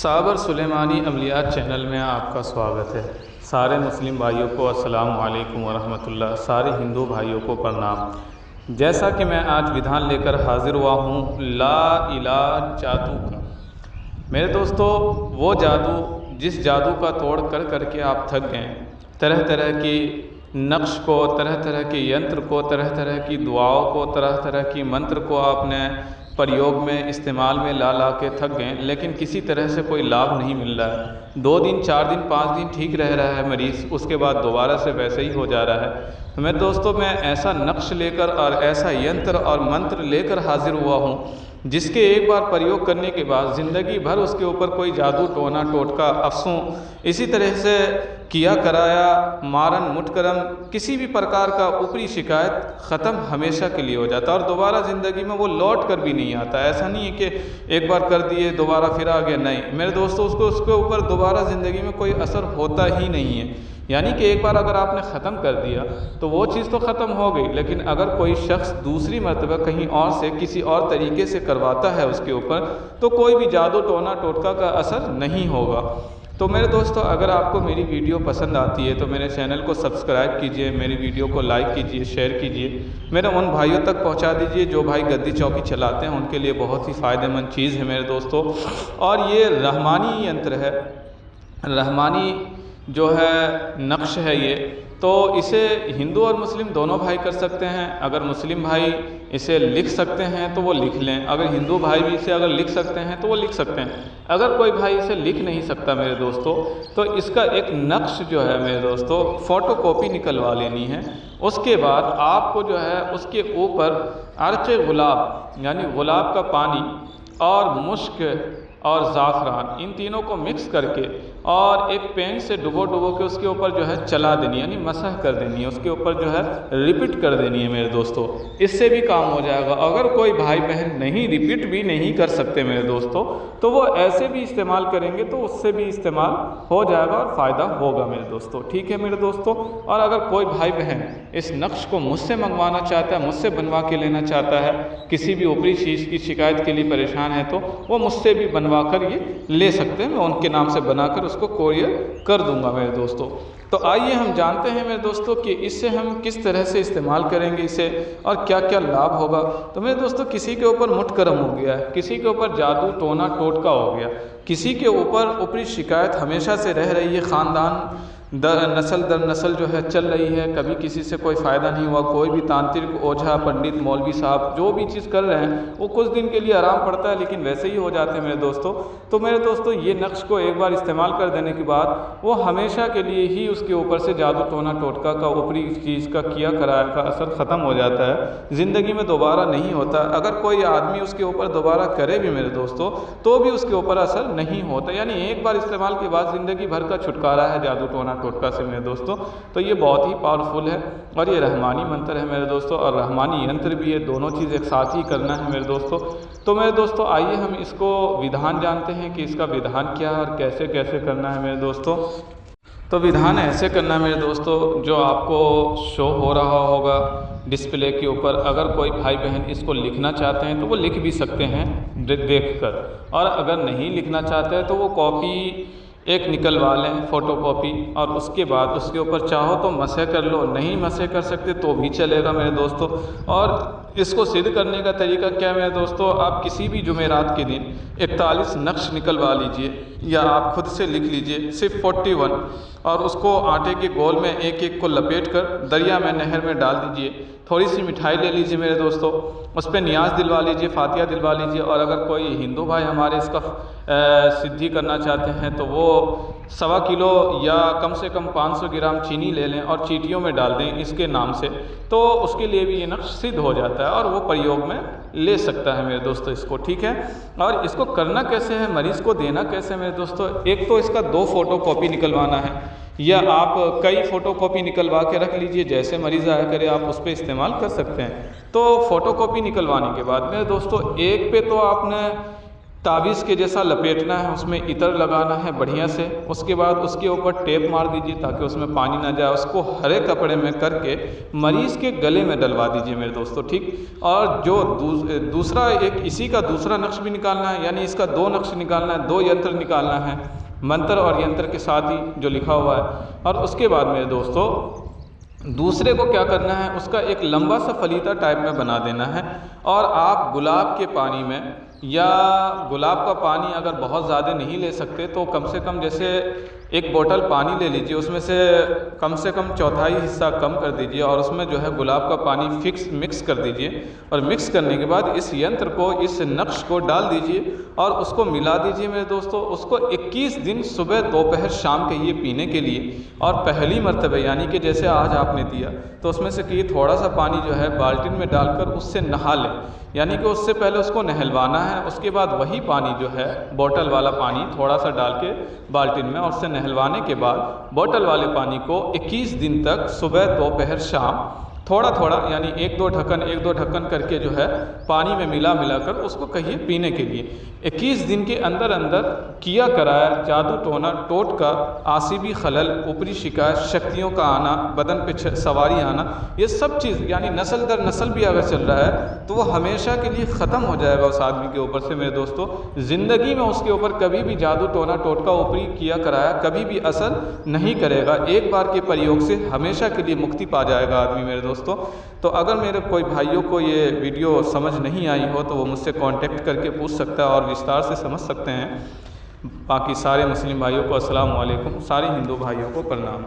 साबर सुलेमानी अमलियात चैनल में आपका स्वागत है। सारे मुस्लिम भाइयों को अस्सलाम वालेकुम वरहमतुल्लाह, सारे हिंदू भाइयों को प्रणाम। जैसा कि मैं आज विधान लेकर हाजिर हुआ हूँ ला इलाज जादू का। मेरे दोस्तों, वो जादू जिस जादू का तोड़ कर करके आप थक गए, तरह तरह की नक्श को, तरह तरह के यंत्र को, तरह तरह की दुआओं को, तरह तरह की मंत्र को आपने प्रयोग में इस्तेमाल में ला ला के थक गए, लेकिन किसी तरह से कोई लाभ नहीं मिल रहा है। 2 दिन 4 दिन 5 दिन ठीक रह रहा है मरीज़, उसके बाद दोबारा से वैसे ही हो जा रहा है। तो मेरे दोस्तों, मैं ऐसा नक्श लेकर और ऐसा यंत्र और मंत्र लेकर हाजिर हुआ हूँ जिसके एक बार प्रयोग करने के बाद ज़िंदगी भर उसके ऊपर कोई जादू टोना टोटका अफसों इसी तरह से किया कराया मारन मुटकरम किसी भी प्रकार का ऊपरी शिकायत ख़त्म हमेशा के लिए हो जाता है और दोबारा ज़िंदगी में वो लौट कर भी नहीं आता। ऐसा नहीं है कि एक बार कर दिए दोबारा फिर आ गया, नहीं मेरे दोस्तों, उसके ऊपर दोबारा ज़िंदगी में कोई असर होता ही नहीं है। यानी कि एक बार अगर आपने ख़त्म कर दिया तो वो चीज़ तो ख़त्म हो गई, लेकिन अगर कोई शख्स दूसरी मर्तबा कहीं और से किसी और तरीके से करवाता है उसके ऊपर, तो कोई भी जादू टोना टोटका का असर नहीं होगा। तो मेरे दोस्तों, अगर आपको मेरी वीडियो पसंद आती है तो मेरे चैनल को सब्सक्राइब कीजिए, मेरी वीडियो को लाइक कीजिए, शेयर कीजिए, मेरे उन भाइयों तक पहुंचा दीजिए जो भाई गद्दी चौकी चलाते हैं, उनके लिए बहुत ही फ़ायदेमंद चीज़ है मेरे दोस्तों। और ये रहमानी यंत्र है, रहमानी जो है नक्श है ये, तो इसे हिंदू और मुस्लिम दोनों भाई कर सकते हैं। अगर मुस्लिम भाई इसे लिख सकते हैं तो वो लिख लें, अगर हिंदू भाई भी इसे अगर लिख सकते हैं तो वो लिख सकते हैं। अगर कोई भाई इसे लिख नहीं सकता मेरे दोस्तों, तो इसका एक नक्श जो है मेरे दोस्तों फ़ोटो कॉपी निकलवा लेनी है। उसके बाद आपको जो है उसके ऊपर अर्क़ गुलाब यानी गुलाब का पानी और मुश्क और ज़ाफ़रान, इन तीनों को मिक्स करके और एक पेन से डुबो डुबो के उसके ऊपर जो है चला देनी, यानी मसह कर देनी है, उसके ऊपर जो है रिपीट कर देनी है मेरे दोस्तों। इससे भी काम हो जाएगा। अगर कोई भाई बहन नहीं रिपीट भी नहीं कर सकते मेरे दोस्तों, तो वो ऐसे भी इस्तेमाल करेंगे तो उससे भी इस्तेमाल हो जाएगा और फ़ायदा होगा मेरे दोस्तों। ठीक है मेरे दोस्तों। और अगर कोई भाई बहन इस नक्श को मुझसे मंगवाना चाहता है, मुझसे बनवा के लेना चाहता है, किसी भी ऊपरी चीज़ की शिकायत के लिए परेशान है, तो वो मुझसे भी बनवा कर ये ले सकते हैं। मैं उनके नाम से बनाकर उसको कोरियर कर दूंगा मेरे दोस्तों। तो आइए हम जानते हैं मेरे दोस्तों कि इससे हम किस तरह से इस्तेमाल करेंगे इसे और क्या क्या लाभ होगा। तो मेरे दोस्तों, किसी के ऊपर मुटकरम हो गया है, किसी के ऊपर जादू टोना टोटका हो गया, किसी के ऊपर ऊपरी शिकायत हमेशा से रह रही है, ख़ानदान नस्ल दर नस्ल जो है चल रही है, कभी किसी से कोई फ़ायदा नहीं हुआ, कोई भी तांत्रिक ओझा पंडित मौलवी साहब जो भी चीज़ कर रहे हैं वो कुछ दिन के लिए आराम पड़ता है, लेकिन वैसे ही हो जाते हैं मेरे दोस्तों। तो मेरे दोस्तों, ये नक्श को एक बार इस्तेमाल कर देने के बाद वो हमेशा के लिए ही उसके ऊपर से जादू टोना टोटका का ऊपरी चीज़ का किया कराया का असर ख़त्म हो जाता है, ज़िंदगी में दोबारा नहीं होता। अगर कोई आदमी उसके ऊपर दोबारा करे भी मेरे दोस्तों, तो भी उसके ऊपर असर नहीं होता। यानी एक बार इस्तेमाल के बाद ज़िंदगी भर का छुटकारा है जादू टोना टोटका से मेरे दोस्तों। तो ये बहुत ही पावरफुल है और ये रहमानी मंत्र है मेरे दोस्तों, और रहमानी यंत्र भी है, दोनों चीज़ एक साथ ही करना है मेरे दोस्तों। तो मेरे दोस्तों, आइए हम इसको विधान जानते हैं कि इसका विधान क्या है और कैसे कैसे करना है मेरे दोस्तों। तो विधान ऐसे करना है मेरे दोस्तों, जो आपको शो हो रहा होगा डिस्प्ले के ऊपर। अगर कोई भाई बहन इसको लिखना चाहते हैं तो वो लिख भी सकते हैं देखकर, और अगर नहीं लिखना चाहते हैं तो वो कॉपी एक निकलवा लें फ़ोटो कॉपी, और उसके बाद उसके ऊपर चाहो तो मसह कर लो, नहीं मसह कर सकते तो भी चलेगा मेरे दोस्तों। और इसको सिद्ध करने का तरीका क्या है मेरे दोस्तों, आप किसी भी जुमेरात के दिन 41 नक्श निकलवा लीजिए, या आप खुद से लिख लीजिए सिर्फ 41, और उसको आटे के गोल में एक एक को लपेट कर दरिया में नहर में डाल दीजिए। थोड़ी सी मिठाई ले लीजिए मेरे दोस्तों, उस पर नियाज़ दिलवा लीजिए, फातिया दिलवा लीजिए। और अगर कोई हिंदू भाई हमारे इसका सिद्धि करना चाहते हैं तो वो 1.25 किलो या कम से कम 500 ग्राम चीनी ले लें और चीटियों में डाल दें इसके नाम से, तो उसके लिए भी ये नक्श सिद्ध हो जाता है और वो प्रयोग में ले सकता है मेरे दोस्तों इसको। ठीक है। और इसको करना कैसे है, मरीज़ को देना कैसे है मेरे दोस्तों, एक तो इसका 2 फ़ोटो कॉपी निकलवाना है, या आप कई फ़ोटो कॉपी निकलवा के रख लीजिए, जैसे मरीज़ आया करे आप उस पर इस्तेमाल कर सकते हैं। तो फ़ोटो कॉपी निकलवाने के बाद मेरे दोस्तों, एक पे तो आपने तावीज़ के जैसा लपेटना है, उसमें इत्र लगाना है बढ़िया से। उसके बाद उसके ऊपर टेप मार दीजिए ताकि उसमें पानी ना जाए। उसको हरे कपड़े में करके मरीज़ के गले में डलवा दीजिए मेरे दोस्तों, ठीक। और जो दूसरा एक इसी का दूसरा नक्श भी निकालना है, यानी इसका 2 नक्श निकालना है, 2 यंत्र निकालना है, मंत्र और यंत्र के साथ ही जो लिखा हुआ है। और उसके बाद मेरे दोस्तों दूसरे को क्या करना है, उसका एक लंबा सा फलीता टाइप में बना देना है। और आप गुलाब के पानी में, या गुलाब का पानी अगर बहुत ज़्यादा नहीं ले सकते तो कम से कम जैसे 1 बोतल पानी ले लीजिए, उसमें से कम 1/4 हिस्सा कम कर दीजिए और उसमें जो है गुलाब का पानी मिक्स कर दीजिए। और मिक्स करने के बाद इस यंत्र को, इस नक्श को डाल दीजिए और उसको मिला दीजिए मेरे दोस्तों। उसको 21 दिन सुबह, दोपहर, शाम कहिए पीने के लिए। और पहली मरतबे यानी कि जैसे आज आपने दिया तो उसमें से कहिए थोड़ा सा पानी जो है बाल्टीन में डालकर उससे नहा लें, यानी कि उससे पहले उसको नहलवाना है। उसके बाद वही पानी जो है, बोतल वाला पानी थोड़ा सा डाल के बाल्टीन में, और उससे नहलवाने के बाद बोतल वाले पानी को 21 दिन तक सुबह, दोपहर, शाम थोड़ा थोड़ा यानी 1-2 ढक्कन करके जो है पानी में मिला कर उसको कहिए पीने के लिए। 21 दिन के अंदर अंदर किया कराया जादू टोना टोटका, आसिबी खलल, ऊपरी शिकायत, शक्तियों का आना, बदन पे सवारी आना, ये सब चीज़ यानी नस्ल दर नस्ल भी अगर चल रहा है तो वो हमेशा के लिए ख़त्म हो जाएगा उस आदमी के ऊपर से मेरे दोस्तों। ज़िंदगी में उसके ऊपर कभी भी जादू टोना टोटका, ऊपरी किया कराया कभी भी असर नहीं करेगा। एक बार के प्रयोग से हमेशा के लिए मुक्ति पा जाएगा आदमी मेरे दोस्तों। तो अगर मेरे कोई भाइयों को ये वीडियो समझ नहीं आई हो तो वो मुझसे कांटेक्ट करके पूछ सकता है और विस्तार से समझ सकते हैं। बाकी सारे मुस्लिम भाइयों को अस्सलाम वालेकुम, सारे हिंदू भाइयों को प्रणाम।